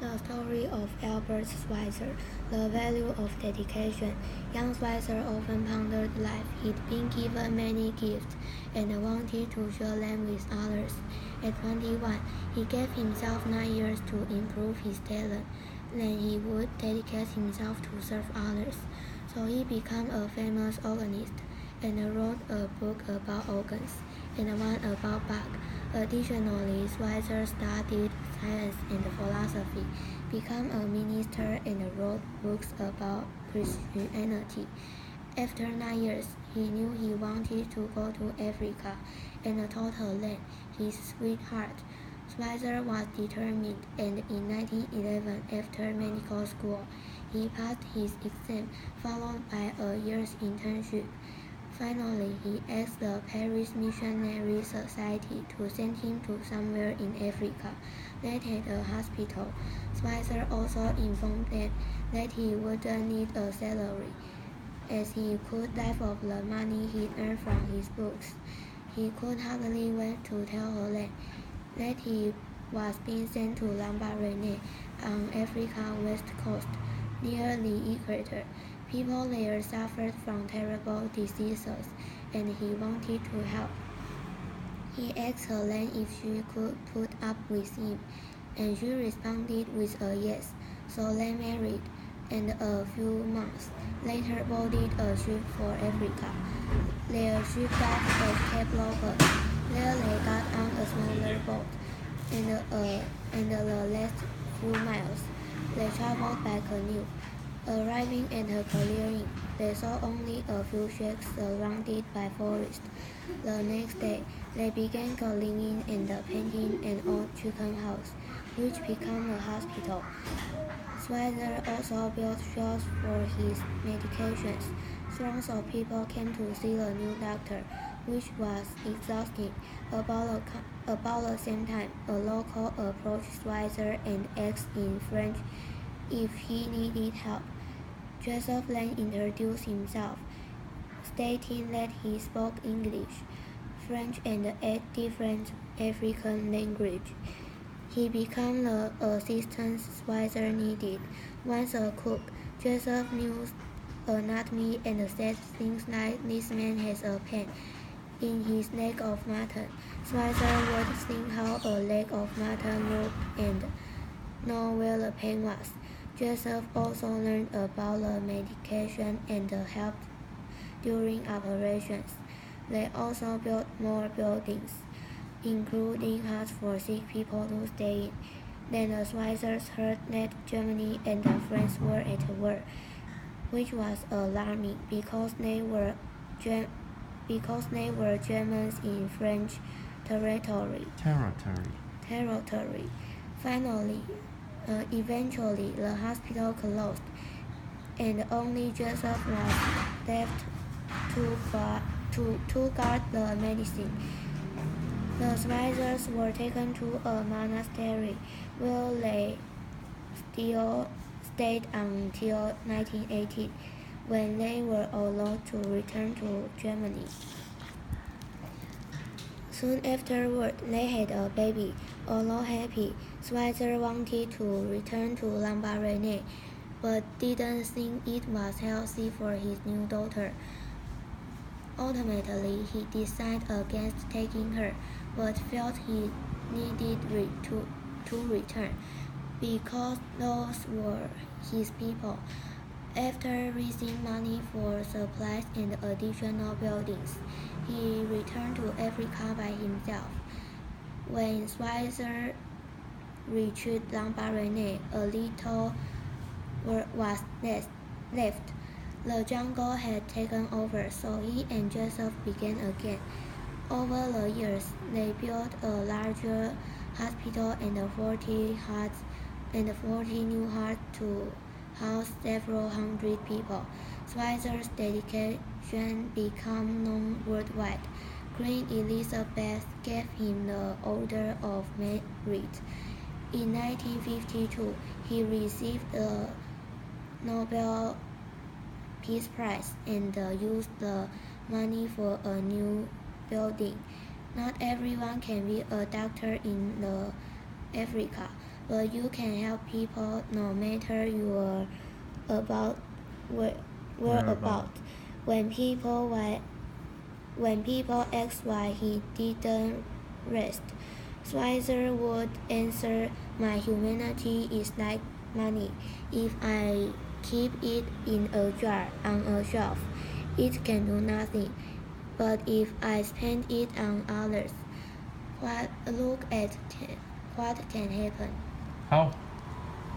The story of Albert Schweitzer, the value of dedication. Young Schweitzer often pondered life. He'd been given many gifts and wanted to share them with others. At 21, he gave himself 9 years to improve his talent. Then he would dedicate himself to serve others. So he became a famous organist and wrote a book about organs and one about Bach. Additionally, Schweitzer studied science and philosophy, became a minister, and wrote books about Christianity. After 9 years, he knew he wanted to go to Africa and told her then, his sweetheart. Schweitzer was determined, and in 1911, after medical school, he passed his exam, followed by a year's internship. Finally, he asked the Paris Missionary Society to send him to somewhere in Africa, that had a hospital. Schweitzer also informed them that he wouldn't need a salary, as he could live off the money he earned from his books. He could hardly wait to tell her that he was being sent to Lambaréné on Africa's west coast, near the equator. People there suffered from terrible diseases, and he wanted to help. He asked her then if she could put up with him, and she responded with a yes. So they married, and a few months later boarded a ship for Africa. Their ship docked at Cape Lopez. There they got on a smaller boat, and the last few miles they traveled by canoe. Arriving at a clearing, they saw only a few shacks surrounded by forest. The next day, they began cleaning and painting an old chicken house, which became a hospital. Schweitzer also built shelves for his medications. Throngs of people came to see the new doctor, which was exhausting. About the same time, a local approached Schweitzer and asked in French if he needed help. Joseph then introduced himself, stating that he spoke English, French, and 8 different African languages. He became the assistant Schweitzer needed. Once a cook, Joseph knew anatomy and said things like, "This man has a pain in his leg of mutton." Schweitzer would think how a leg of mutton looked and know where the pain was. Joseph also learned about the medication and helped during operations. They also built more buildings, including huts for sick people to stay in. Then the Schweitzers heard that Germany and France were at war, which was alarming because they were Germans in French territory. Eventually, the hospital closed, and only Joseph was left to guard the medicine. The Schweitzers were taken to a monastery, where they still stayed until 1918, when they were allowed to return to Germany. Soon afterward, they had a baby. Although happy, Schweitzer wanted to return to Lambaréné, but didn't think it was healthy for his new daughter. Ultimately, he decided against taking her, but felt he needed to return, because those were his people. After raising money for supplies and additional buildings, he returned to Africa by himself. When Schweitzer reached Lambaréné, a little was left. The jungle had taken over, so he and Joseph began again. Over the years, they built a larger hospital and 40 huts and 40 new huts to house several hundred people. Schweitzer's dedication became known worldwide. Queen Elizabeth gave him the Order of Merit. In 1952, he received the Nobel Peace Prize and used the money for a new building. Not everyone can be a doctor in Africa. but you can help people no matter your whereabouts. When people ask why he didn't rest, Schweitzer would answer, "My humanity is like money. If I keep it in a jar on a shelf, it can do nothing. But if I spend it on others, look at what can happen." 好，